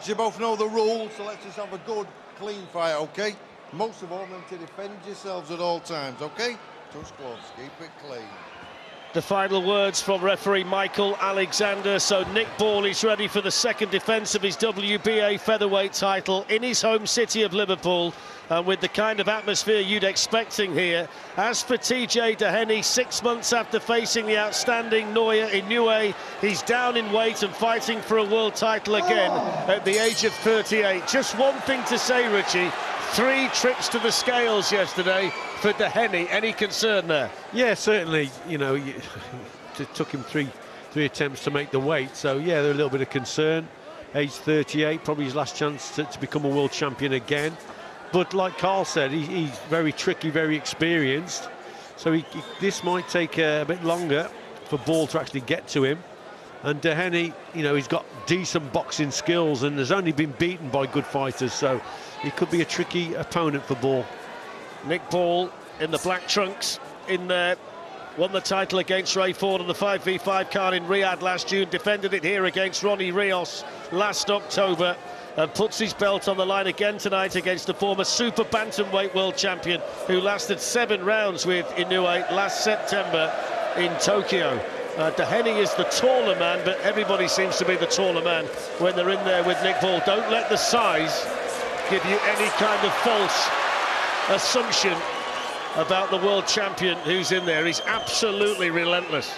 You both know the rules, so let's just have a good, clean fight, okay? Most of all, remember to defend yourselves at all times, okay? Touch gloves, keep it clean. The final words from referee Michael Alexander. So Nick Ball is ready for the second defence of his WBA featherweight title in his home city of Liverpool, and with the kind of atmosphere you'd expecting here. As for TJ Doheny, 6 months after facing the outstanding Inoue, he's down in weight and fighting for a world title again at the age of 38. Just one thing to say, Richie, 3 trips to the scales yesterday for Doheny. Any concern there? Yeah, certainly. You know, it took him three attempts to make the weight, so yeah, there's a little bit of concern. Age 38, probably his last chance to become a world champion again. But like Carl said, he's very tricky, very experienced, so this might take a bit longer for Ball to actually get to him. And Doheny, you know, he's got decent boxing skills and has only been beaten by good fighters, so he could be a tricky opponent for Ball. Nick Ball in the black trunks in there, won the title against Ray Ford on the 5v5 card in Riyadh last June, defended it here against Ronnie Rios last October, and puts his belt on the line again tonight against the former super bantamweight world champion who lasted 7 rounds with Inoue last September in Tokyo. Doheny is the taller man, but everybody seems to be the taller man when they're in there with Nick Ball. Don't let the size give you any kind of false assumption about the world champion who's in there. He's absolutely relentless.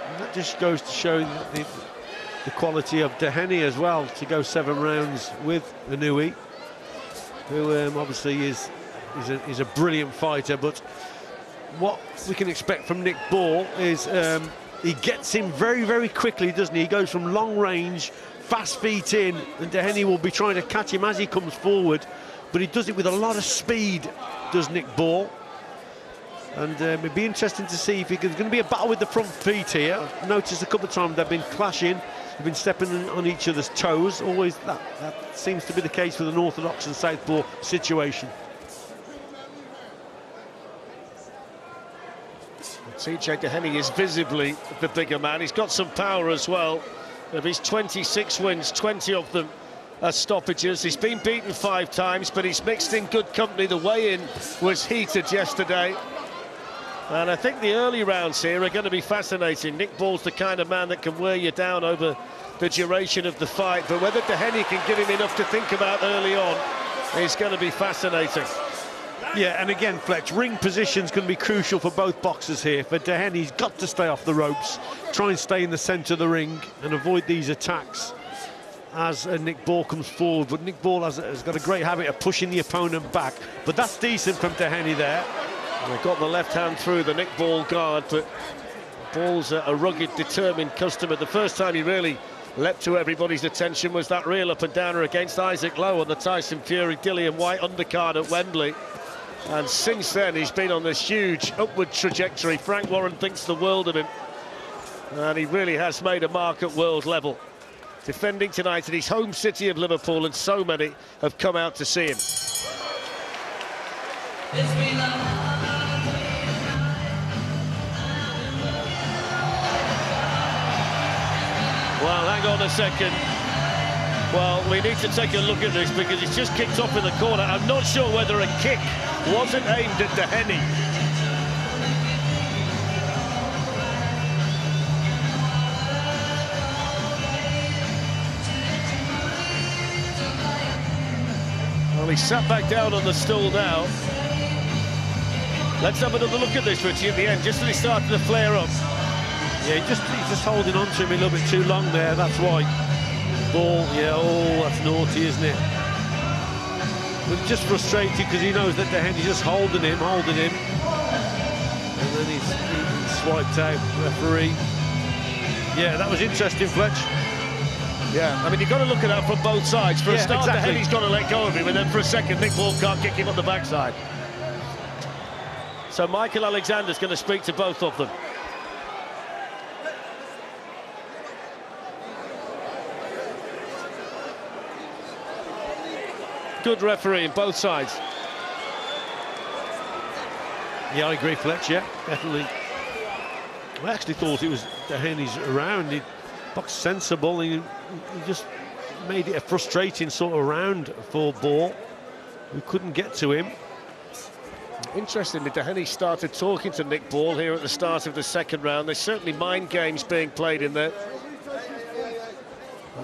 And that just goes to show the quality of Doheny as well, to go 7 rounds with Inoue, who obviously is a brilliant fighter. But what we can expect from Nick Ball is he gets him very, very quickly, doesn't he? He goes from long range, fast feet in, and Doheny will be trying to catch him as he comes forward, but he does it with a lot of speed, does Nick Ball. And it'd be interesting to see if there's going to be a battle with the front feet here. I've noticed a couple of times they've been clashing, they've been stepping on each other's toes. Always that seems to be the case with an orthodox and southpaw situation. TJ Doheny is visibly the bigger man. He's got some power as well. Of his 26 wins, 20 of them are stoppages. He's been beaten 5 times, but he's mixed in good company. The weigh-in was heated yesterday, and I think the early rounds here are going to be fascinating. Nick Ball's the kind of man that can wear you down over the duration of the fight, but whether Doheny can give him enough to think about early on is going to be fascinating. Yeah, and again, Fletch, ring position's going to be crucial for both boxers here. For Doheny, he's got to stay off the ropes, try and stay in the centre of the ring and avoid these attacks as Nick Ball comes forward. But Nick Ball has got a great habit of pushing the opponent back. But that's decent from Doheny there. They've got the left hand through the Nick Ball guard, but Ball's a rugged, determined customer. The first time he really leapt to everybody's attention was that real up-and-downer against Isaac Lowe on the Tyson Fury Dillian White undercard at Wembley. And since then, he's been on this huge upward trajectory. Frank Warren thinks the world of him, and he really has made a mark at world level. Defending tonight in his home city of Liverpool, and so many have come out to see him. Well, hang on a second. Well, we need to take a look at this because he's just kicked off in the corner. I'm not sure whether a kick wasn't aimed at Doheny. Well, he's sat back down on the stool now. Let's have another look at this, Richie, at the end, just as he started to flare up. Yeah, he's just holding on to him a little bit too long there, that's why. Ball, yeah, oh, that's naughty, isn't it? But just frustrated because he knows that Doheny's just holding him, and then he's swiped out, referee. Yeah, that was interesting, Fletch. Yeah, I mean, you've got to look at that from both sides. For a start, exactly. Doheny's got to let go of him, and then for a second, Nick Ball can't kick him on the backside. So Michael Alexander's going to speak to both of them. Good refereeing, both sides. Yeah, I agree, Fletch, yeah, definitely. I actually thought it was Doheny's around. He boxed sensible, he just made it a frustrating sort of round for Ball, who couldn't get to him. Interestingly, Doheny started talking to Nick Ball here at the start of the second round. There's certainly mind games being played in there.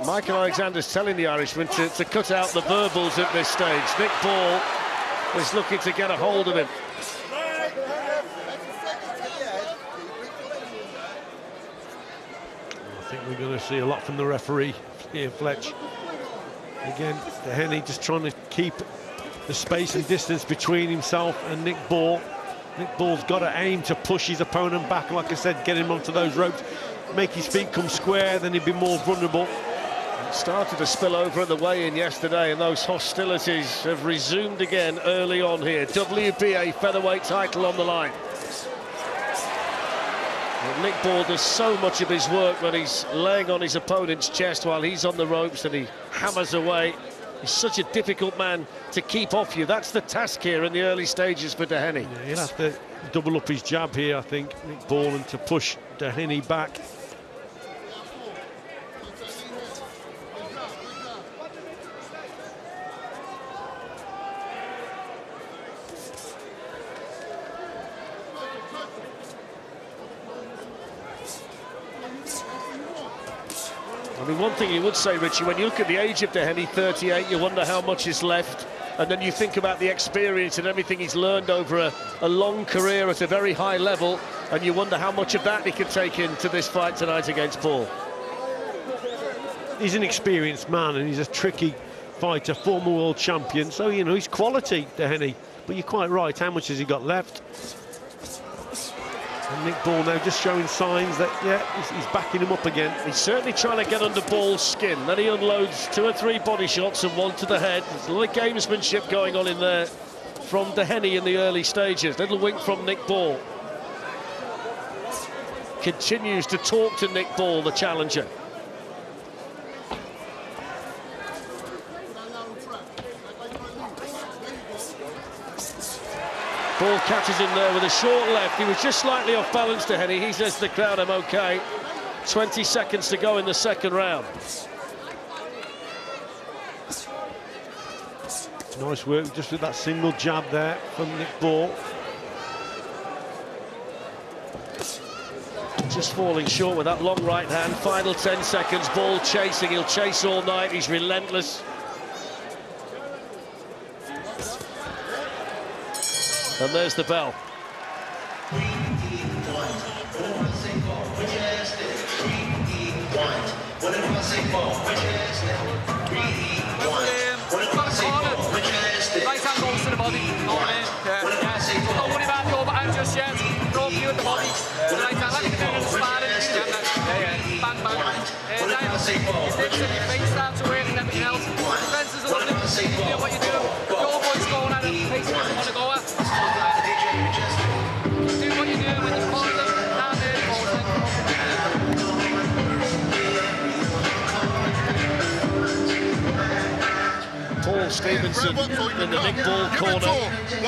Michael Alexander's telling the Irishman to cut out the verbals at this stage. Nick Ball is looking to get a hold of him. I think we're going to see a lot from the referee here, Fletch. Again, Doheny just trying to keep the space and distance between himself and Nick Ball. Nick Ball's got to aim to push his opponent back, like I said, get him onto those ropes, make his feet come square, then he'd be more vulnerable. It started to spill over at the weigh-in yesterday, and those hostilities have resumed again early on here. WBA featherweight title on the line. Well, Nick Ball does so much of his work when he's laying on his opponent's chest while he's on the ropes, and he hammers away. He's such a difficult man to keep off you. That's the task here in the early stages for Doheny. Yeah, he'll have to double up his jab here, I think, Nick Ball, and to push Doheny back. I mean, one thing you would say, Richie, when you look at the age of Doheny, 38, you wonder how much is left. And then you think about the experience and everything he's learned over a long career at a very high level, and you wonder how much of that he could take into this fight tonight against Paul. He's an experienced man, and he's a tricky fighter, former world champion. So, you know, he's quality, Doheny. But you're quite right, how much has he got left? And Nick Ball now just showing signs that, yeah, he's backing him up again. He's certainly trying to get under Ball's skin. Then he unloads 2 or 3 body shots and 1 to the head. There's a lot of gamesmanship going on in there from Doheny in the early stages. Little wink from Nick Ball. Continues to talk to Nick Ball, the challenger. Ball catches him there with a short left. He was just slightly off balance, Doheny. He says to the crowd, I'm okay. 20 seconds to go in the second round. Nice work just with that single jab there from Nick Ball. Just falling short with that long right hand. Final 10 seconds. Ball chasing. He'll chase all night. He's relentless. And there's the bell. Right hand goes to the body. Don't worry about the overhand just yet. Throw you at the body. The right hand, like you do in the sparring. Bang, bang. Your dips and your face start to work and everything else. Defense is a little bit. You do what you do. Your boy's going at it. Pace doesn't want to go at. Do what you do when you pause them. Down there, Paul Stevenson in the Nick Ball corner.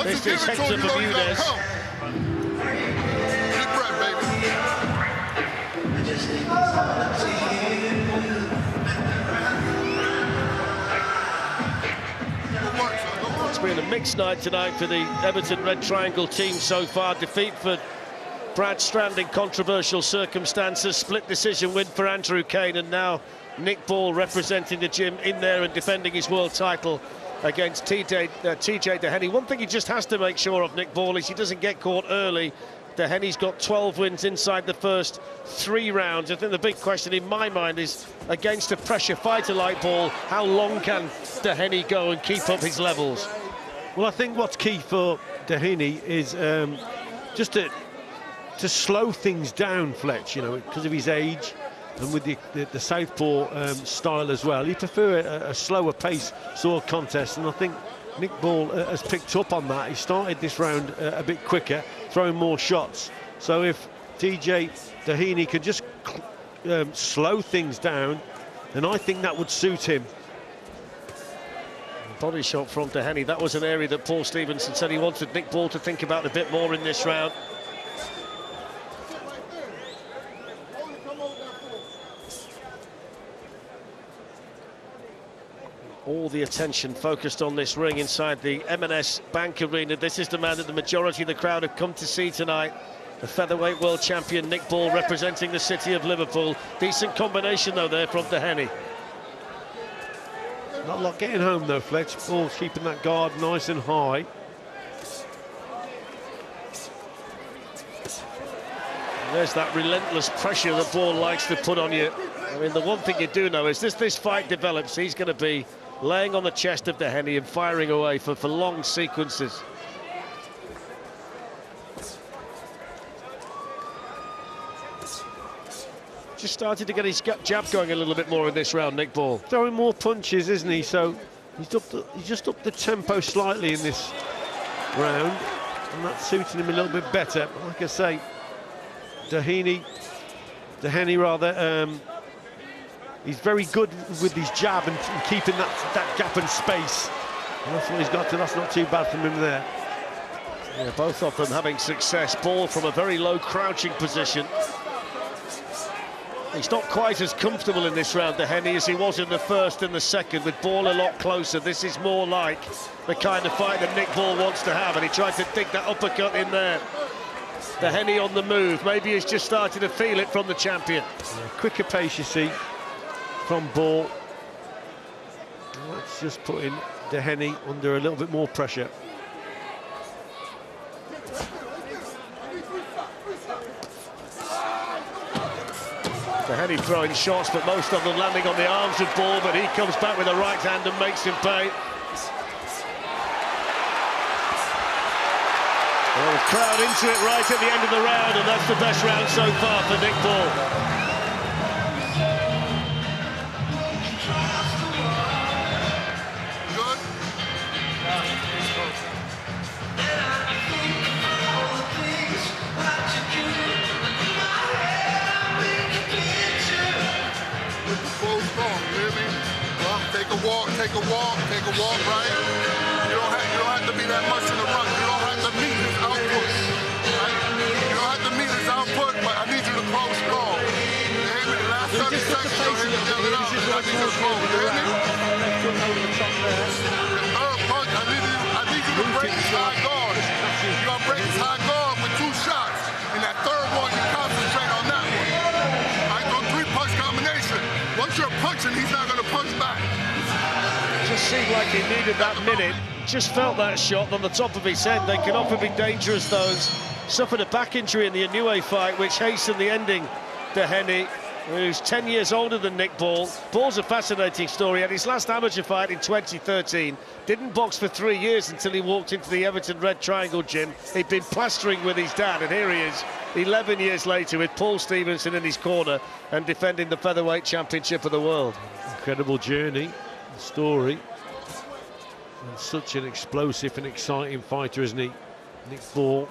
This is Hector Bermudez. It's been a mixed night tonight for the Everton Red Triangle team so far. Defeat for Brad Strand in controversial circumstances, split decision win for Andrew Kane, and now Nick Ball representing the gym in there and defending his world title against TJ Doheny. One thing he just has to make sure of, Nick Ball, is he doesn't get caught early. Doheny's got 12 wins inside the first 3 rounds. I think the big question in my mind is, against a pressure fighter like Ball, how long can Doheny go and keep up his levels? Well, I think what's key for Doheny is just to slow things down, Fletch, you know, because of his age and with the southpaw style as well. He prefer a slower pace sort of contest, and I think Nick Ball has picked up on that. He started this round a bit quicker, throwing more shots. So if TJ Doheny could just slow things down, then I think that would suit him. Body shot from Doheny. That was an area that Paul Stevenson said he wanted Nick Ball to think about a bit more in this round. all the attention focused on this ring inside the M&S Bank Arena. This is the man that the majority of the crowd have come to see tonight. The featherweight world champion Nick Ball, representing the city of Liverpool. Decent combination though there from Doheny. Not a lot getting home though, Fletch. Ball keeping that guard nice and high. There's that relentless pressure that Ball likes to put on you. I mean, the one thing you do know is this fight develops, he's going to be laying on the chest of Doheny and firing away for long sequences. Just started to get his jab going a little bit more in this round, Nick Ball. Throwing more punches, isn't he? So he's just upped the tempo slightly in this round, and that's suiting him a little bit better. But like I say, Doheny rather, he's very good with his jab and keeping that gap and space. And that's what he's got to. That's not too bad from him there. Yeah, both of them having success. Ball from a very low crouching position. He's not quite as comfortable in this round, Doheny, as he was in the first and the second, with Ball a lot closer. This is more like the kind of fight that Nick Ball wants to have, and he tried to dig that uppercut in there. Doheny on the move. Maybe he's just started to feel it from the champion. Yeah, quicker pace, you see, from Ball. That's just putting Doheny under a little bit more pressure. Doheny throwing shots, but most of them landing on the arms of Ball, but he comes back with a right hand and makes him pay. Well, the crowd into it right at the end of the round, and that's the best round so far for Nick Ball. Take a walk, right? You don't have to be that much in the run. You don't have to meet his output, right? You don't have to meet his output, but I need you to close strong. You hear me? The last 30 seconds, you're going to yell it out. I need you to close. You hear me? The third punch, I need you to break his high guard. You're going to break his high guard with 2 shots. And that third one, you concentrate on that one. I go 3-punch combination. Once you're punching, he's not going to punch back. Just seemed like he needed that minute. Just felt that shot on the top of his head. They can often be dangerous, those. Suffered a back injury in the Inoue fight, which hastened the ending. Doheny, who's 10 years older than Nick Ball. Ball's a fascinating story. At his last amateur fight in 2013, didn't box for 3 years until he walked into the Everton Red Triangle gym. He'd been plastering with his dad, and here he is, 11 years later, with Paul Stevenson in his corner and defending the featherweight championship of the world. Incredible journey, story, and such an explosive and exciting fighter, isn't he, Nick Ball?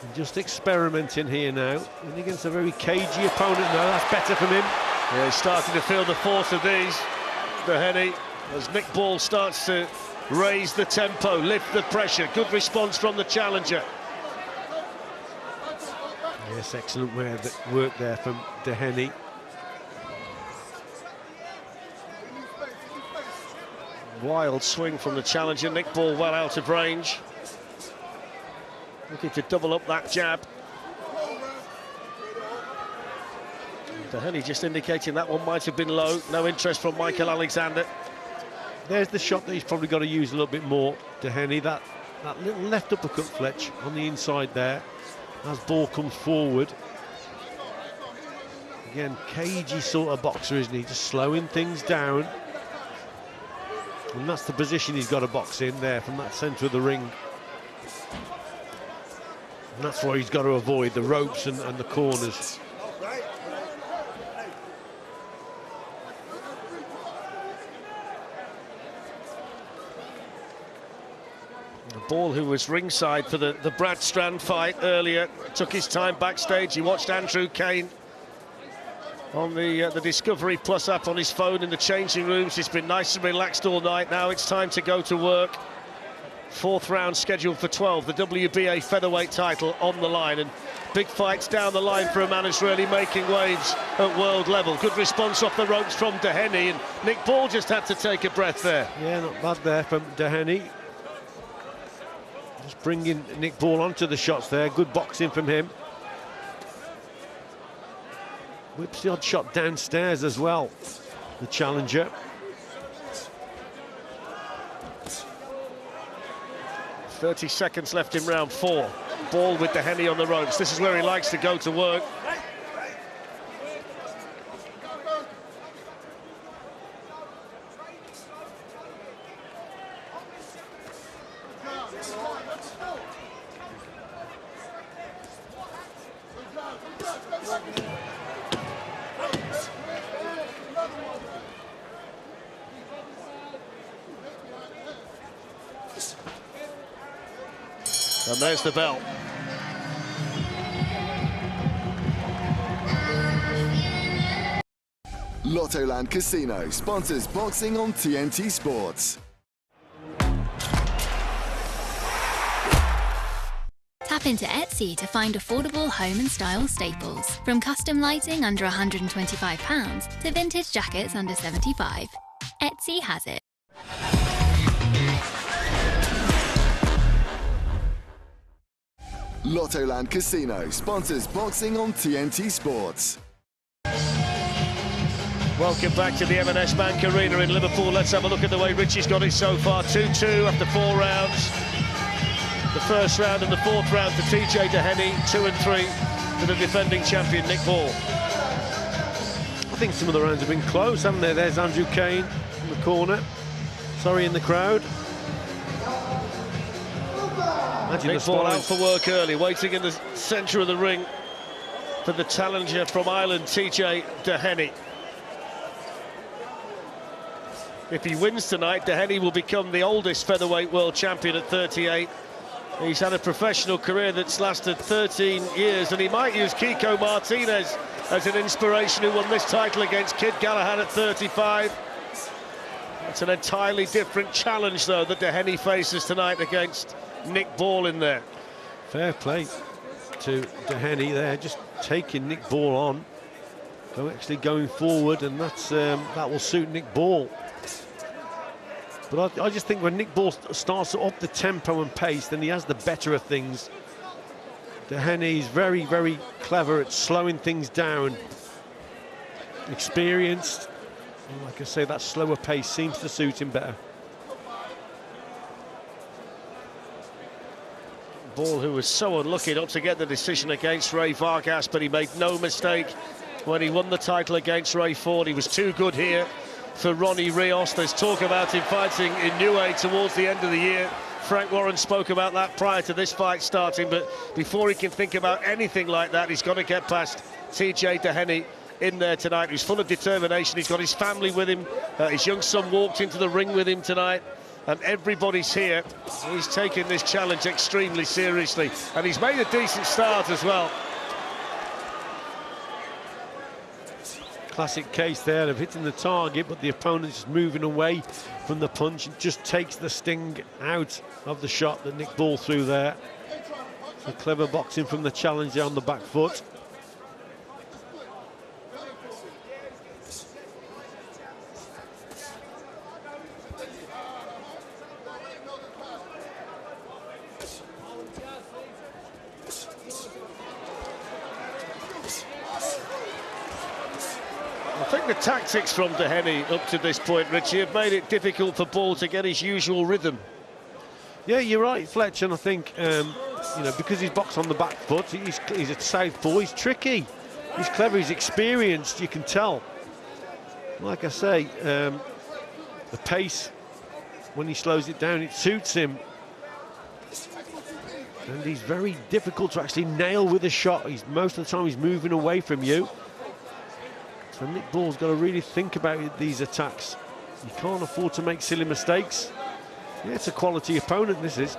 And just experimenting here now, and against a very cagey opponent now. That's better from him. Yeah, he's starting to feel the force of these, Doheny, as Nick Ball starts to raise the tempo, lift the pressure. Good response from the challenger. Yes, excellent work there from Doheny. Wild swing from the challenger. Nick Ball well out of range. Looking to double up that jab. Doheny just indicating that one might have been low. No interest from Michael Alexander. There's the shot that he's probably got to use a little bit more, Doheny. That little left uppercut, Fletch, on the inside there, as Ball comes forward. Again, cagey sort of boxer, isn't he? Just slowing things down. And that's the position he's got to box in there, from that centre of the ring. And that's why he's got to avoid the ropes and the corners. Ball, who was ringside for the Brad Strand fight earlier, took his time backstage. He watched Andrew Kane on the Discovery Plus app on his phone in the changing rooms. He's been nice and relaxed all night. Now it's time to go to work. 4th round scheduled for 12, the WBA featherweight title on the line, and big fights down the line for a man who's really making waves at world level. Good response off the ropes from Doheny, and Nick Ball just had to take a breath there. Yeah, not bad there from Doheny. Just bringing Nick Ball onto the shots there. Good boxing from him. Whips the odd shot downstairs as well, the challenger. .30 seconds left in round 4. Ball with Doheny on the ropes. This is where he likes to go to work. And there's the bell. Lottoland Casino sponsors boxing on TNT Sports. Tap into Etsy to find affordable home and style staples. From custom lighting under £125 to vintage jackets under £75. Etsy has it. Lottoland Casino sponsors boxing on TNT Sports. Welcome back to the M&S Bank Arena in Liverpool. Let's have a look at the way Richie's got it so far. 2-2 after 4 rounds. The first round and the fourth round for TJ Doheny. 2 and 3 to the defending champion Nick Ball. I think some of the rounds have been close, haven't they? There's Andrew Kane in the corner. Sorry, in the crowd. Nick Ball out for work early, waiting in the centre of the ring for the challenger from Ireland, TJ Doheny. If he wins tonight, Doheny will become the oldest featherweight world champion at 38. He's had a professional career that's lasted 13 years, and he might use Kiko Martinez as an inspiration, who won this title against Kid Galahad at 35. It's an entirely different challenge, though, that Doheny faces tonight against Nick Ball in there. Fair play to Doheny there, just taking Nick Ball on, actually going forward, and that will suit Nick Ball. But I just think when Nick Ball starts to up the tempo and pace, then he has the better of things. Doheny is very, very clever at slowing things down. Experienced. And like I say, that slower pace seems to suit him better. Ball, who was so unlucky not to get the decision against Ray Vargas, but he made no mistake when he won the title against Ray Ford. He was too good here for Ronnie Rios. There's talk about him fighting in Niue towards the end of the year. Frank Warren spoke about that prior to this fight starting, but before he can think about anything like that, he's got to get past TJ Doheny in there tonight. He's full of determination. He's got his family with him. His young son walked into the ring with him tonight, and everybody's here. He's taking this challenge extremely seriously, and he's made a decent start as well. Classic case there of hitting the target, but the opponent's just moving away from the punch. It just takes the sting out of the shot that Nick Ball threw there. So clever boxing from the challenger on the back foot. I think the tactics from Doheny up to this point, Richie, have made it difficult for Ball to get his usual rhythm. Yeah, you're right, Fletch, and I think, you know, because he's boxed on the back foot, he's a southpaw, he's tricky, he's clever, he's experienced, you can tell. Like I say, the pace, when he slows it down, it suits him. And he's very difficult to actually nail with a shot. Most of the time he's moving away from you. So Nick Ball's got to really think about these attacks. You can't afford to make silly mistakes. Yeah, it's a quality opponent, this is.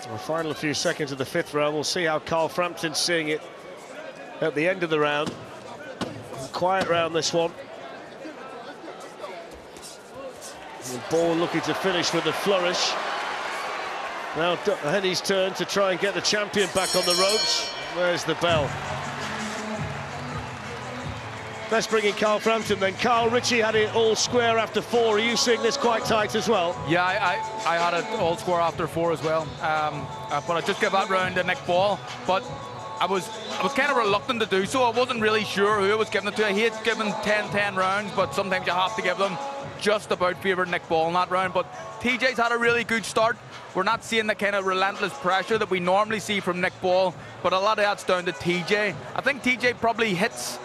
The final few seconds of the fifth round, we'll see how Carl Frampton's seeing it at the end of the round. Quiet round, this one. And Ball looking to finish with a flourish. Now Doheny's turn to try and get the champion back on the ropes. Where's the bell? Let's bring in Carl Frampton then. Carl, Richie had it all square after 4. Are you seeing this quite tight as well? Yeah, I had it all square after 4 as well. But I just gave that round to Nick Ball. But I was kind of reluctant to do so. I wasn't really sure who I was giving it to. I hate giving 10-10 rounds, but sometimes you have to give them. Just about favoured Nick Ball in that round. But TJ's had a really good start. We're not seeing the kind of relentless pressure that we normally see from Nick Ball, but a lot of that's down to TJ. I think TJ probably hits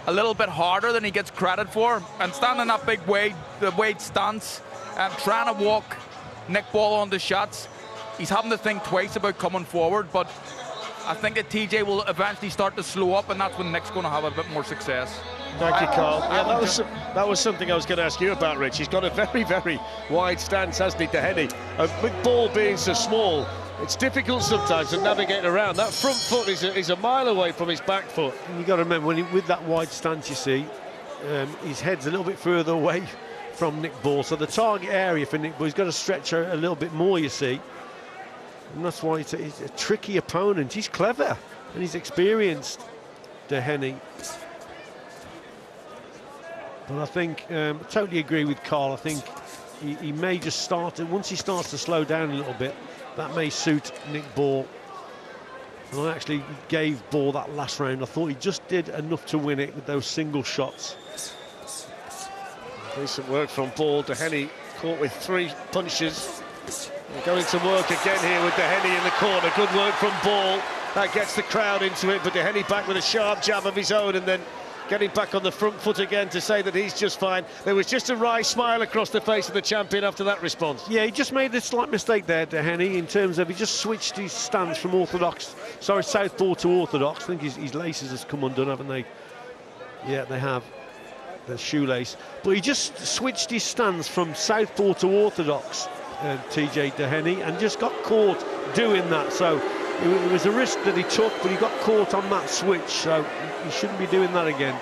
a little bit harder than he gets credit for, and standing that big weight stance, trying to walk Nick Ball on the shots, he's having to think twice about coming forward. But I think that TJ will eventually start to slow up, and that's when Nick's going to have a bit more success. Thank you, Carl. Yeah, that was something I was going to ask you about, Rich. He's got a very, very wide stance, hasn't he, Doheny? With Ball being so small, it's difficult sometimes to navigate around. That front foot is a mile away from his back foot. And you've got to remember, with that wide stance, you see, his head's a little bit further away from Nick Ball. So the target area for Nick Ball, he's got to stretch out a little bit more, you see. And that's why he's a tricky opponent. He's clever and he's experienced, Doheny. But I think, I totally agree with Carl. I think he may just start, once he starts to slow down a little bit, that may suit Nick Ball. And I actually gave Ball that last round. I thought he just did enough to win it with those single shots. Decent work from Ball. Doheny caught with 3 punches. They're going to work again here with Doheny in the corner. Good work from Ball. That gets the crowd into it, but Doheny back with a sharp jab of his own, and then getting back on the front foot again to say that he's just fine. There was just a wry smile across the face of the champion after that response. Yeah, he just made a slight mistake there, Doheny, in terms of he just switched his stance from southpaw to orthodox. I think his laces has come undone, haven't they? Yeah, they have. The shoelace. But he just switched his stance from southpaw to orthodox, TJ Doheny, and just got caught doing that. So it was a risk that he took, but he got caught on that switch, so he shouldn't be doing that again.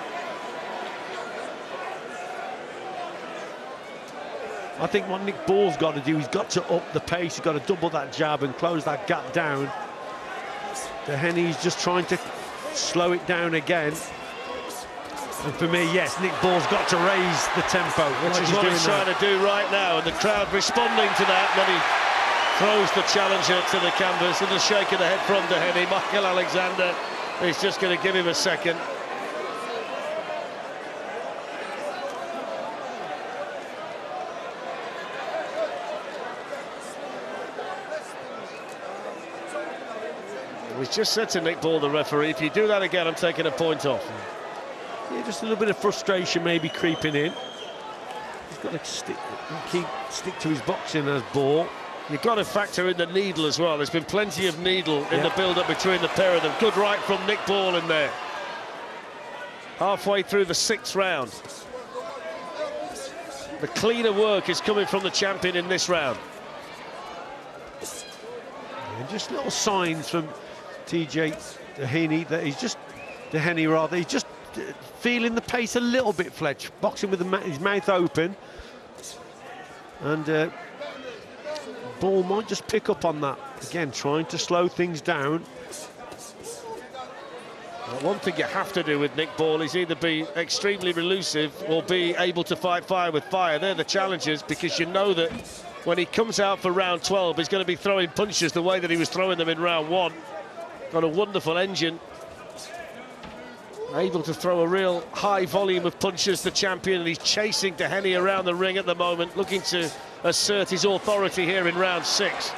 I think what Nick Ball's got to do, he's got to up the pace, he's got to double that jab and close that gap down. Doheny's just trying to slow it down again. And for me, yes, Nick Ball's got to raise the tempo, which is what he's trying to do right now, and the crowd responding to that when he throws the challenger to the canvas. And a shake of the head from Doheny. Michael Alexander is just going to give him a second. He's just said to Nick Ball, the referee, if you do that again, I'm taking a point off. Yeah, just a little bit of frustration maybe creeping in. He's got to stick to his boxing as Ball. You've got to factor in the needle as well. There's been plenty of needle in the build-up between the pair of them. Good right from Nick Ball in there. Halfway through the 6th round. The cleaner work is coming from the champion in this round. And just little signs from TJ Doheny that he's just he's just feeling the pace a little bit, Fletch. Boxing with his mouth open, and Ball might just pick up on that again, trying to slow things down. Well, one thing you have to do with Nick Ball is either be extremely elusive or be able to fight fire with fire. They're the challenges, because you know that when he comes out for round 12, he's going to be throwing punches the way that he was throwing them in round 1. Got a wonderful engine. Able to throw a real high volume of punches, the champion, and he's chasing Doheny around the ring at the moment, looking to assert his authority here in round 6.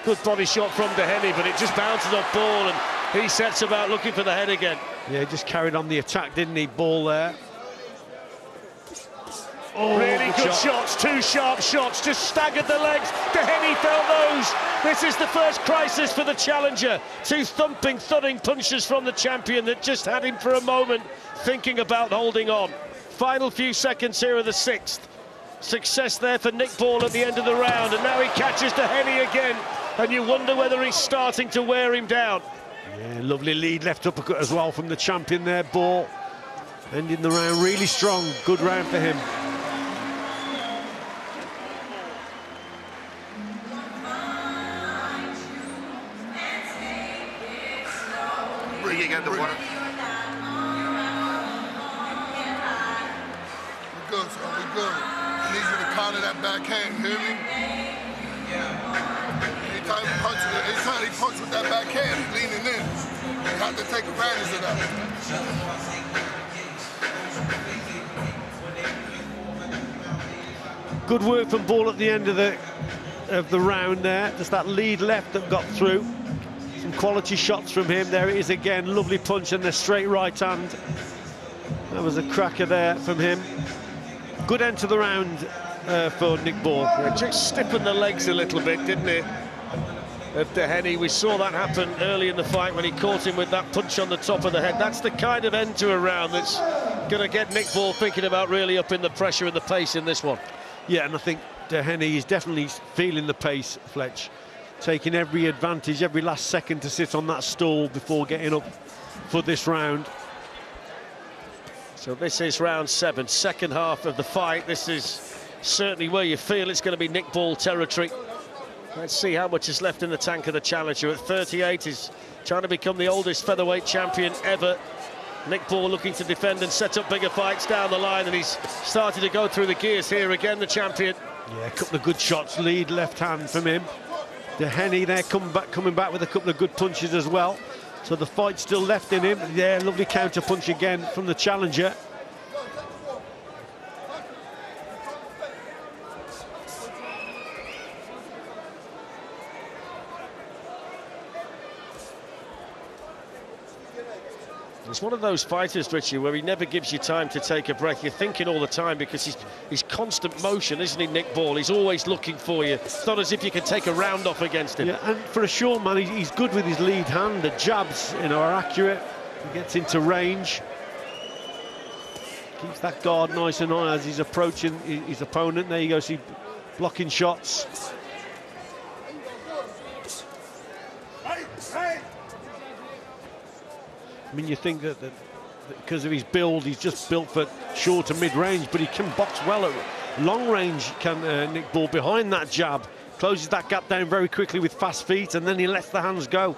Good body shot from Doheny, but it just bounces off Ball, and he sets about looking for the head again. Yeah, just carried on the attack, didn't he, Ball there? Oh, really good shots, 2 sharp shots, just staggered the legs. Doheny felt those. This is the first crisis for the challenger. 2 thumping, thudding punches from the champion that just had him for a moment thinking about holding on. Final few seconds here of the 6th. Success there for Nick Ball at the end of the round, and now he catches Doheny again, and you wonder whether he's starting to wear him down. Yeah, lovely lead left uppercut as well from the champion there, Ball. Ending the round really strong, good round for him. good, son. We good. I need you to counter that backhand, you hear me? Anytime he punches with that backhand, he's leaning in. You have to take advantage of that. Good work from Ball at the end of the round there. Just that lead left that got through. Some quality shots from him. There it is again. Lovely punch and the straight right hand. That was a cracker there from him. Good end to the round for Nick Ball. Yeah, just stiffened the legs a little bit, didn't it? Of Doheny. We saw that happen early in the fight when he caught him with that punch on the top of the head. That's the kind of end to a round that's going to get Nick Ball thinking about really upping the pressure and the pace in this one. Yeah, and I think Doheny is definitely feeling the pace, Fletch. Taking every advantage, every last second to sit on that stool before getting up for this round. So this is round 7, second half of the fight. This is certainly where you feel it's going to be Nick Ball territory. Let's see how much is left in the tank of the challenger. At 38, he's trying to become the oldest featherweight champion ever. Nick Ball looking to defend and set up bigger fights down the line, and he's started to go through the gears here again, the champion. Yeah, a couple of good shots, lead left hand from him. Doheny there coming back with a couple of good punches as well. So the fight's still left in him. Yeah, lovely counter punch again from the challenger. He's one of those fighters, Richie, where he never gives you time to take a breath. You're thinking all the time because he's constant motion, isn't he, Nick Ball? He's always looking for you. It's not as if you can take a round off against him. Yeah, and for a short man, he's good with his lead hand. The jabs, you know, are accurate. He gets into range. Keeps that guard nice and high as he's approaching his opponent. There you go, see, blocking shots. I mean, you think that because of his build, he's just built for short and mid-range, but he can box well at long range, can Nick Ball, behind that jab. Closes that gap down very quickly with fast feet, and then he lets the hands go.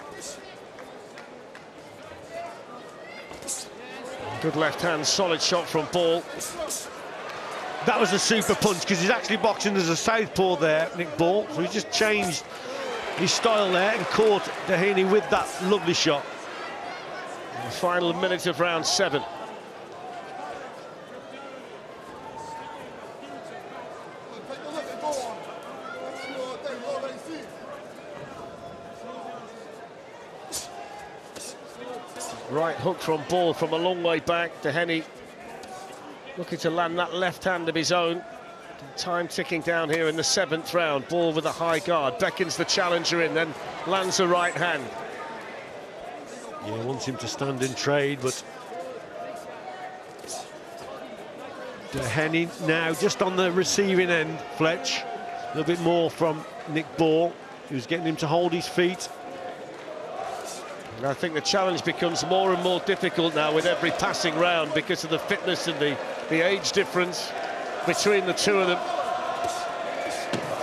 Good left hand, solid shot from Ball. That was a super punch, because he's actually boxing as a southpaw there, Nick Ball. So he just changed his style there and caught Doheny with that lovely shot. The final minute of round 7. Right hook from Ball from a long way back. Doheny looking to land that left hand of his own. Time ticking down here in the 7th round. Ball with a high guard, beckons the challenger in, then lands a right hand. Yeah, wants him to stand and trade, but Doheny now just on the receiving end, Fletch. A little bit more from Nick Ball, who's getting him to hold his feet. And I think the challenge becomes more and more difficult now with every passing round because of the fitness and the age difference between the two of them.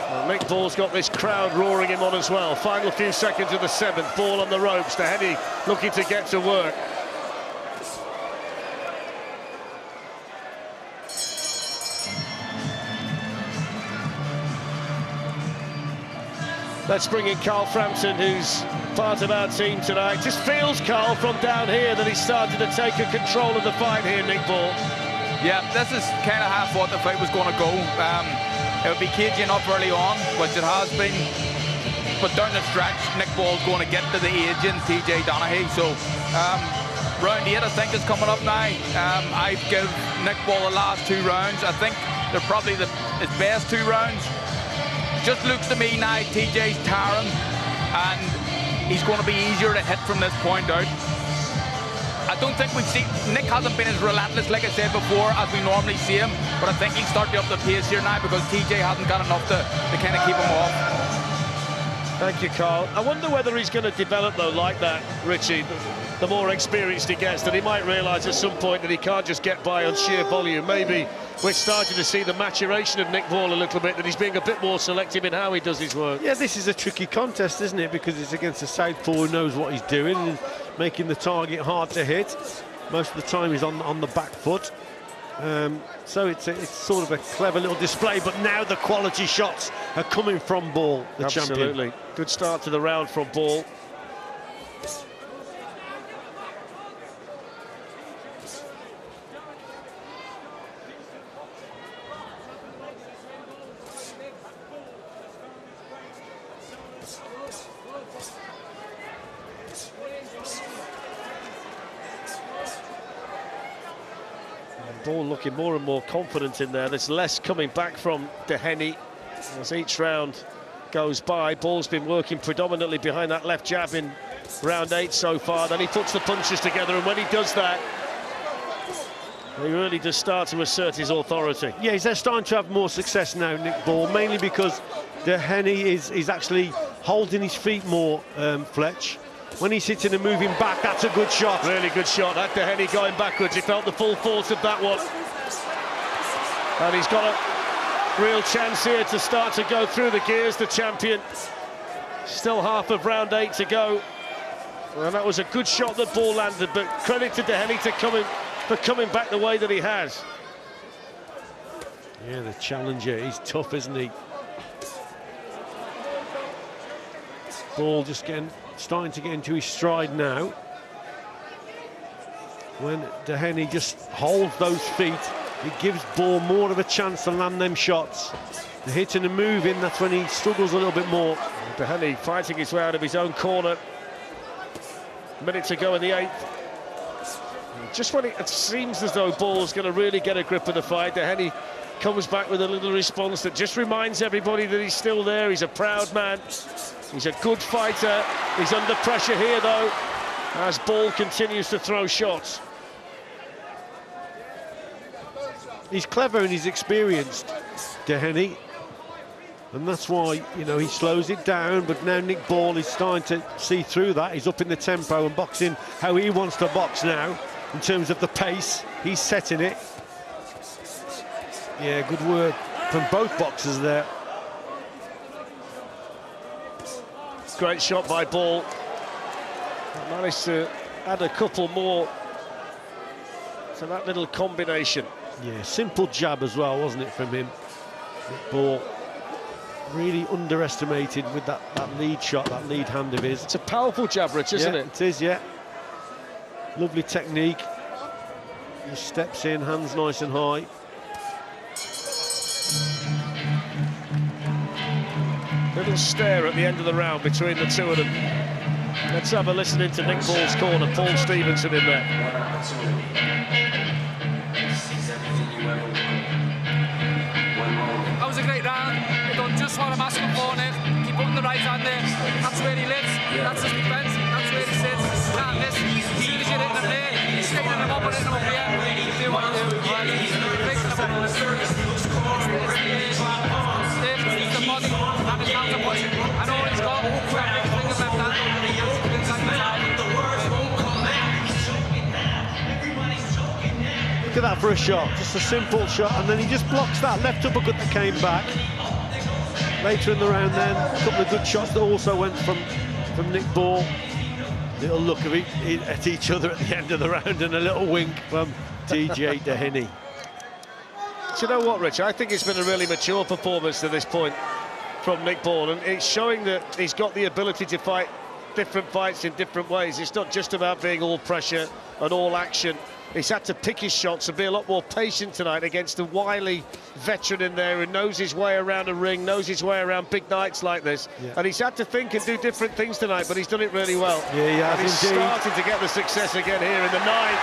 Well, Nick Ball's got this crowd roaring him on as well. Final few seconds of the 7th, Ball on the ropes. Doheny looking to get to work. Let's bring in Carl Frampton, who's part of our team tonight. Just feels, Carl, from down here that he's started to take a control of the fight here, Nick Ball. Yeah, this is kind of how I thought the fight was going to go. It would be caging up early on, which it has been. But down the stretch, Nick Ball's going to get to the agent, TJ Donaghy. So round 8, I think, is coming up now. I give Nick Ball the last 2 rounds. I think they're probably his best 2 rounds. Just looks to me now, TJ's tiring, and he's going to be easier to hit from this point out. I don't think we've seen, Nick hasn't been as relentless, like I said before, as we normally see him, but I think he'll start to up the pace here now because TJ hasn't got enough to kind of keep him off. Thank you, Carl. I wonder whether he's going to develop, though, like that, Richie. The more experienced he gets, that he might realise at some point that he can't just get by on sheer volume. Maybe we're starting to see the maturation of Nick Ball a little bit, that he's being a bit more selective in how he does his work. Yeah, this is a tricky contest, isn't it? Because it's against a southpaw who knows what he's doing and making the target hard to hit. Most of the time he's on the back foot. So it's sort of a clever little display, but now the quality shots are coming from Ball, the champion. Absolutely. Good start to the round from Ball. Ball looking more and more confident in there. There's less coming back from Doheny as each round goes by. Ball's been working predominantly behind that left jab in round 8 so far. Then he puts the punches together, and when he does that, he really does start to assert his authority. Yeah, he's starting to have more success now, Nick Ball, mainly because Doheny is actually holding his feet more, Fletch. When he's hitting and moving back, that's a good shot. Really good shot. That Doheny going backwards. He felt the full force of that one. And he's got a real chance here to start to go through the gears, the champion. Still half of round 8 to go. And that was a good shot that Ball landed, but credit to Doheny for coming back the way that he has. Yeah, the challenger, he's tough, isn't he? Ball just starting to get into his stride now. When Doheny just holds those feet, it gives Ball more of a chance to land them shots. The hitting and moving, that's when he struggles a little bit more. Doheny fighting his way out of his own corner. A minute to go in the 8th. Just when it seems as though Ball's going to really get a grip of the fight, Doheny comes back with a little response that just reminds everybody that he's still there. He's a proud man. He's a good fighter. He's under pressure here, though, as Ball continues to throw shots. He's clever and he's experienced, Doheny, and that's why, you know, he slows it down. But now Nick Ball is starting to see through that. He's up in the tempo and boxing how he wants to box now in terms of the pace. He's setting it. Yeah, good work from both boxers there. Great shot by Ball. Managed to add a couple more to that little combination. Yeah, simple jab as well, wasn't it, from him? Nick Ball really underestimated with that lead shot, that lead hand of his. It's a powerful jab, Rich, isn't it? It is, yeah. Lovely technique. He steps in, hands nice and high. Little stare at the end of the round between the two of them. Let's have a listen into Nick Ball's corner. Paul Stevenson in there. That was a great round. He done just what I'm asking for, Nick. Keep putting the right hand there. That's where he lives. That's his defence. That's where he sits. Can't miss. As soon as you're hitting him there, you're taking him up and hitting him up here. Do what you do. It's the body and the counter punching. I know he's got quick fingers left hand. Look at that for a shot, just a simple shot, and then he just blocks that left uppercut that came back. Later in the round then, a couple of good shots that also went from Nick Ball. Little look of at each other at the end of the round and a little wink from TJ Doheny. Do you know what, Rich? I think it's been a really mature performance to this point from Nick Ball, and it's showing that he's got the ability to fight different fights in different ways. It's not just about being all pressure and all action. He's had to pick his shots and be a lot more patient tonight against a wily veteran in there who knows his way around a ring, knows his way around big nights like this. Yeah. And he's had to think and do different things tonight, but he's done it really well. Yeah, he has, and he's indeed. starting to get the success again here in the 9th.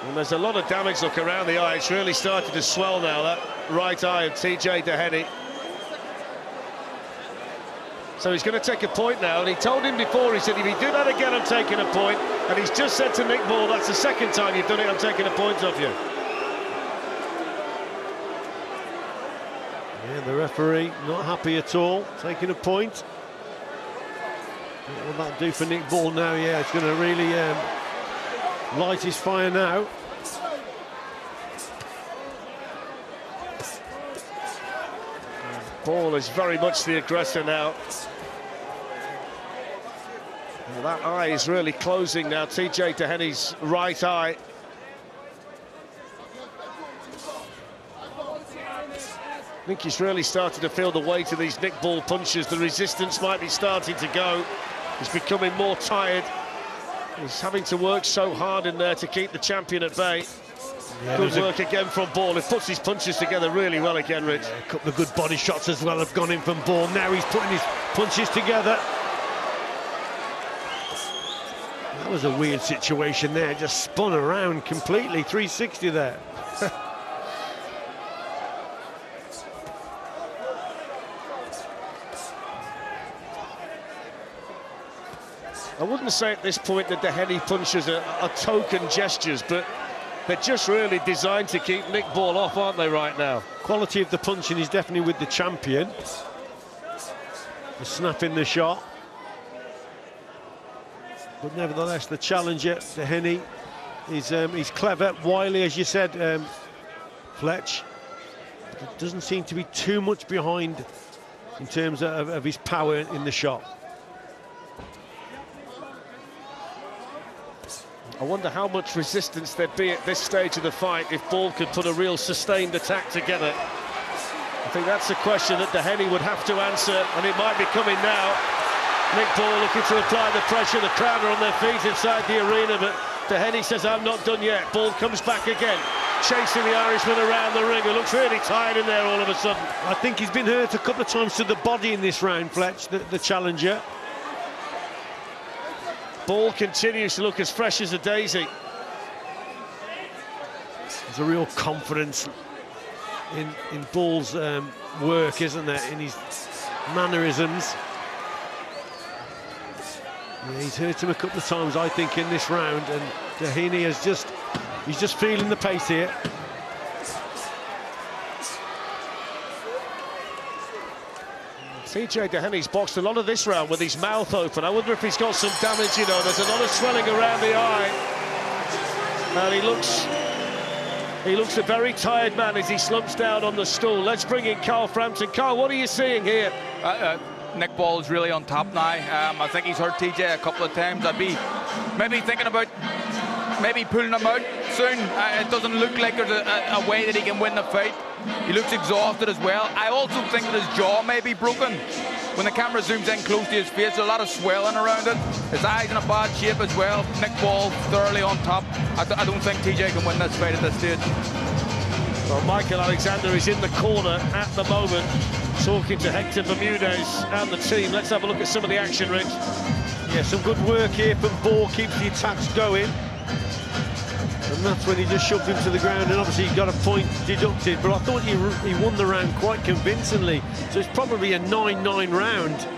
And there's a lot of damage, look, around the eye. It's really started to swell now, that right eye of TJ Doheny. So he's going to take a point now, and he told him before, he said, if you do that again, I'm taking a point. And he's just said to Nick Ball, that's the second time you've done it, I'm taking a point off you. Yeah, the referee not happy at all, taking a point. What will that do for Nick Ball now? Yeah, it's going to really light his fire now. Ball is very much the aggressor now. Well, that eye is really closing now, TJ Dehenny's right eye. I think he's really started to feel the weight of these Nick Ball punches. The resistance might be starting to go. He's becoming more tired. He's having to work so hard in there to keep the champion at bay. Yeah, good work again from Ball. He puts his punches together really well again, Rich. Yeah, a couple of good body shots as well have gone in from Ball. Now he's putting his punches together. That was a weird situation there. Just spun around completely, 360 there. I wouldn't say at this point that the Dehenny punches are token gestures, but they're just really designed to keep Nick Ball off, aren't they, right now? Quality of the punching is definitely with the champion. The snap in the shot. But nevertheless, the challenger, Dehenny, he's clever, wily, as you said, Fletch. But it doesn't seem to be too much behind in terms of his power in the shot. I wonder how much resistance there'd be at this stage of the fight if Ball could put a real sustained attack together. I think that's a question that Dehenny would have to answer, and it might be coming now. Nick Ball looking to apply the pressure. The crowd are on their feet inside the arena, but Dehenny says, I'm not done yet. Ball comes back again, chasing the Irishman around the ring. He looks really tired in there all of a sudden. I think he's been hurt a couple of times to the body in this round, Fletch, the challenger. Ball continues to look as fresh as a daisy. There's a real confidence in Ball's work, isn't there, in his mannerisms. Yeah, he's hurt him a couple of times, I think, in this round, and Dehenny he's just feeling the pace here. TJ Dehenny's boxed a lot of this round with his mouth open. I wonder if he's got some damage, you know. There's a lot of swelling around the eye. And he looks a very tired man as he slumps down on the stool. Let's bring in Carl Frampton. Carl, what are you seeing here? Nick Ball is really on top now. I think he's hurt TJ a couple of times. I'd be maybe thinking about maybe pulling him out soon. It doesn't look like there's a way that he can win the fight. He looks exhausted as well. I also think that his jaw may be broken. When the camera zooms in close to his face, there's a lot of swelling around it. His eye's in a bad shape as well. Nick Ball thoroughly on top. I don't think TJ can win this fight at this stage. Well, Michael Alexander is in the corner at the moment, talking to Hector Bermudez and the team. Let's have a look at some of the action, Rich. Yeah, some good work here from Ball, keeps the attacks going. And that's when he just shoved him to the ground, and obviously he got a point deducted, but I thought he won the round quite convincingly. So it's probably a 9-9 round.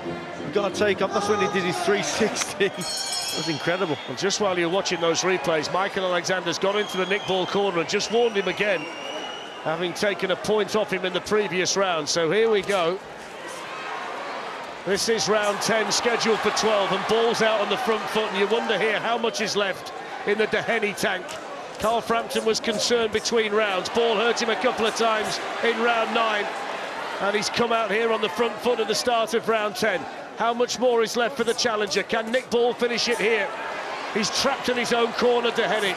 You've got to take off. That's when he did his 360. That was incredible. And just while you're watching those replays, Michael Alexander's gone into the Nick Ball corner and just warned him again, having taken a point off him in the previous round. So here we go. This is round 10, scheduled for 12, and Ball's out on the front foot, and you wonder here how much is left in the Dehenny tank. Carl Frampton was concerned between rounds. Ball hurt him a couple of times in round 9, and he's come out here on the front foot at the start of round 10. How much more is left for the challenger? Can Nick Ball finish it here? He's trapped in his own corner, Dehenny,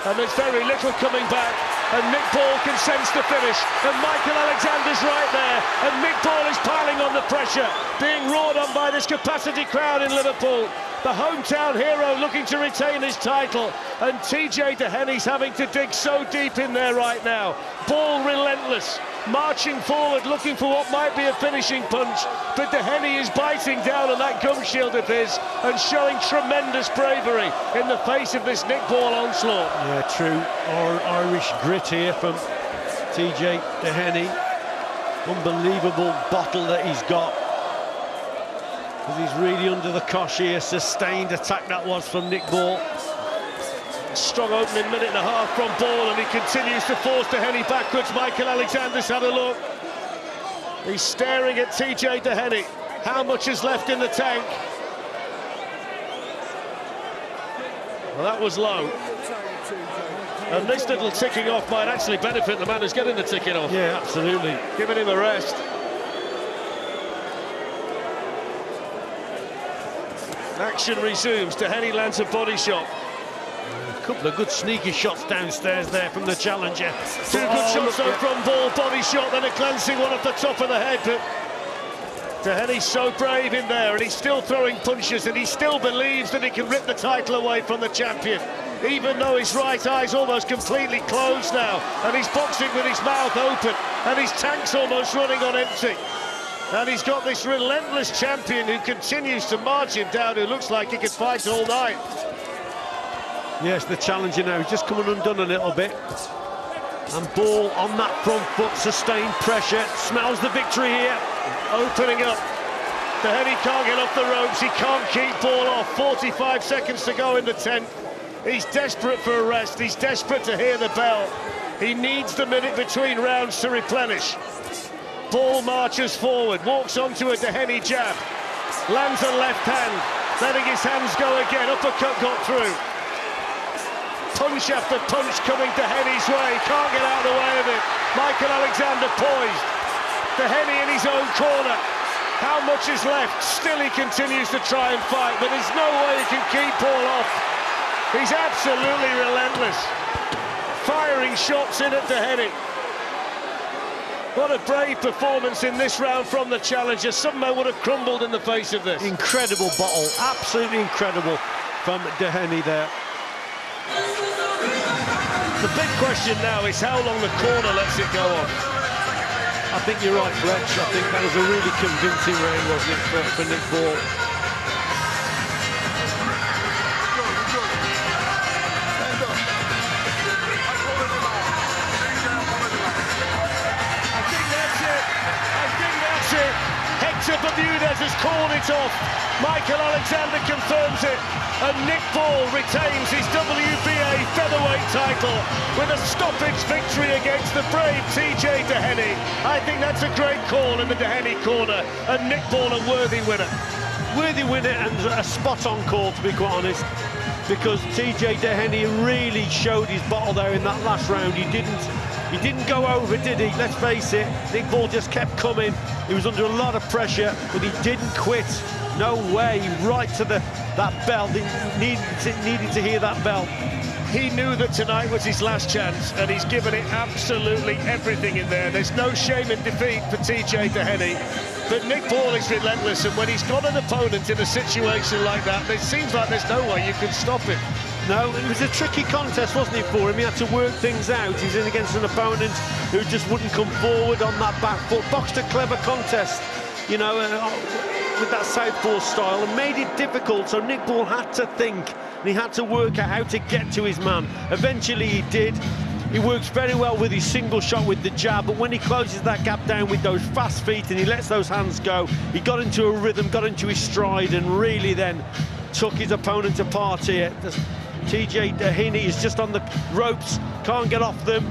and there's very little coming back, and Nick Ball can sense the finish, and Michael Alexander's right there, and Nick Ball is piling on the pressure, being roared on by this capacity crowd in Liverpool. The hometown hero looking to retain his title, and TJ Dehenny's having to dig so deep in there right now. Ball relentless, marching forward, looking for what might be a finishing punch, but Dehenny is biting down on that gum shield of his and showing tremendous bravery in the face of this Nick Ball onslaught. Yeah, true. Irish grit here from TJ Dehenny. Unbelievable bottle that he's got. He's really under the cosh here. Sustained attack that was from Nick Ball. Strong opening minute and a half from Ball, and he continues to force Dehenny backwards. Michael Alexander's had a look. He's staring at TJ Dehenny. How much is left in the tank? Well, that was low. And this little ticking off might actually benefit the man who's getting the ticking off. Yeah, absolutely. Giving him a rest. Action resumes. Doheny lands a body shot. A couple of good sneaky shots downstairs there from the challenger. Two good shots though from Ball, body shot, then a glancing one off the top of the head. But Doheny's so brave in there, and he's still throwing punches, and he still believes that he can rip the title away from the champion, even though his right eye's almost completely closed now, and he's boxing with his mouth open, and his tank's almost running on empty. And he's got this relentless champion who continues to march him down, who looks like he could fight all night. Yes, the challenger now, he's just coming undone a little bit. And Ball on that front foot, sustained pressure, smells the victory here. Opening up. Doheny can't get off the ropes, he can't keep Ball off. 45 seconds to go in the 10th. He's desperate for a rest, he's desperate to hear the bell. He needs the minute between rounds to replenish. Ball marches forward, walks onto a Doheny jab, lands a left hand, letting his hands go again, uppercut got through. Punch after punch coming Doheny's way, can't get out of the way of it. Michael Alexander poised. Doheny in his own corner. How much is left? Still he continues to try and fight, but there's no way he can keep Ball off. He's absolutely relentless. Firing shots in at Doheny. What a brave performance in this round from the challenger. Some men would have crumbled in the face of this. Incredible bottle, absolutely incredible from Doheny there. The big question now is how long the corner lets it go on. I think you're right, Fletch. I think that was a really convincing round, wasn't it, for Nick Ball. Hector Bermudez has called it off. Michael Alexander confirms it, and Nick Ball retains his WBA featherweight title with a stoppage victory against the brave TJ Doheny. I think that's a great call in the Doheny corner, and Nick Ball a worthy winner. Worthy winner and a spot-on call, to be quite honest, because TJ Doheny really showed his bottle there in that last round. He didn't go over, did he? Let's face it, Nick Ball just kept coming. He was under a lot of pressure, but he didn't quit. No way, right to that bell. He needed to hear that bell. He knew that tonight was his last chance, and he's given it absolutely everything in there. There's no shame in defeat for TJ Doheny, but Nick Ball is relentless, and when he's got an opponent in a situation like that, it seems like there's no way you can stop him. No, it was a tricky contest, wasn't it, for him? He had to work things out. He's in against an opponent who just wouldn't come forward on that back foot. Boxed a clever contest, you know, with that southpaw style, and made it difficult, so Nick Ball had to think, and he had to work out how to get to his man. Eventually he did. He works very well with his single shot with the jab, but when he closes that gap down with those fast feet and he lets those hands go, he got into a rhythm, got into his stride, and really then took his opponent apart here. TJ Doheny is just on the ropes, can't get off them,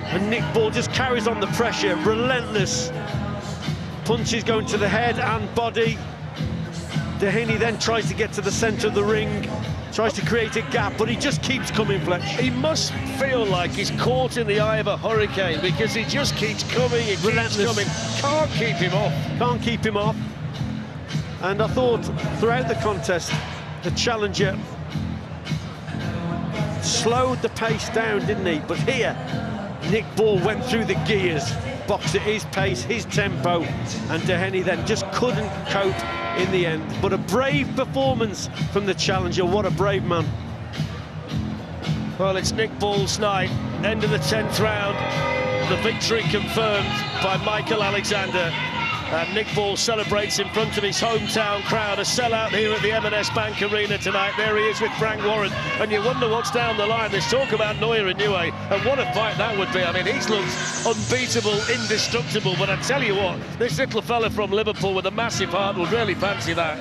and Nick Ball just carries on the pressure, relentless. Punches going to the head and body. Doheny then tries to get to the centre of the ring, tries to create a gap, but he just keeps coming, Fletch. He must feel like he's caught in the eye of a hurricane, because he just keeps coming, he keeps coming. Can't keep him off. Can't keep him off. And I thought throughout the contest, the challenger slowed the pace down, didn't he? But here, Nick Ball went through the gears, boxed at his pace, his tempo, and Doheny then just couldn't cope in the end. But a brave performance from the challenger. What a brave man. Well, it's Nick Ball's night. End of the 10th round. The victory confirmed by Michael Alexander. And Nick Ball celebrates in front of his hometown crowd, a sellout here at the M&S Bank Arena tonight. There he is with Frank Warren, and you wonder what's down the line. There's talk about Neuer and Niue, and what a fight that would be. I mean, he's looked unbeatable, indestructible, but I tell you what, this little fella from Liverpool with a massive heart would really fancy that.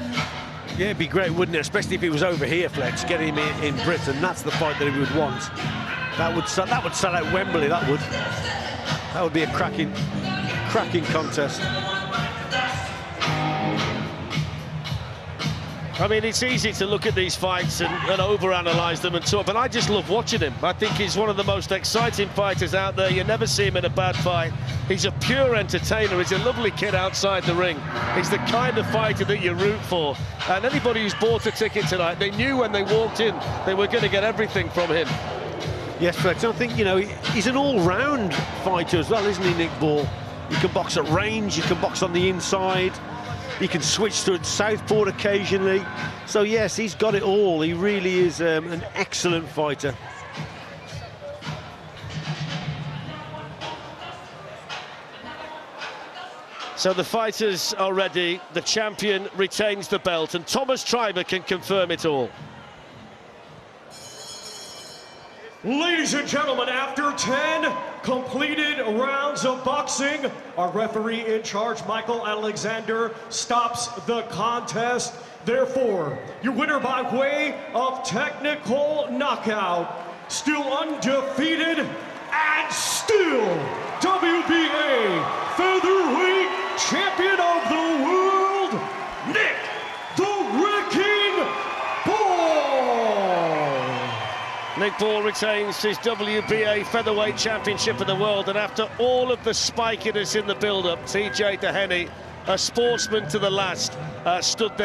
Yeah, it'd be great, wouldn't it? Especially if he was over here, Fletch, getting him in Britain. That's the fight that he would want. That would sell out Wembley, that would. That would be a cracking contest. I mean, it's easy to look at these fights and overanalyze them and talk, but I just love watching him. I think he's one of the most exciting fighters out there. You never see him in a bad fight. He's a pure entertainer. He's a lovely kid outside the ring. He's the kind of fighter that you root for. And anybody who's bought a ticket tonight, they knew when they walked in they were going to get everything from him. Yes, Flex, I think, you know, he's an all-round fighter as well, isn't he, Nick Ball? He can box at range, he can box on the inside, he can switch to southpaw occasionally. So, yes, he's got it all. He really is an excellent fighter. So the fighters are ready. The champion retains the belt, and Thomas Treiber can confirm it all. Ladies and gentlemen, after 10 completed rounds of boxing, our referee in charge, Michael Alexander, stops the contest. Therefore, your winner by way of technical knockout, still undefeated and still WBA featherweight champion of the world, Nick the Wrecking Ball. Nick Ball retains his WBA featherweight championship of the world, and after all of the spikiness in the build-up, TJ Doheny, a sportsman to the last, stood there.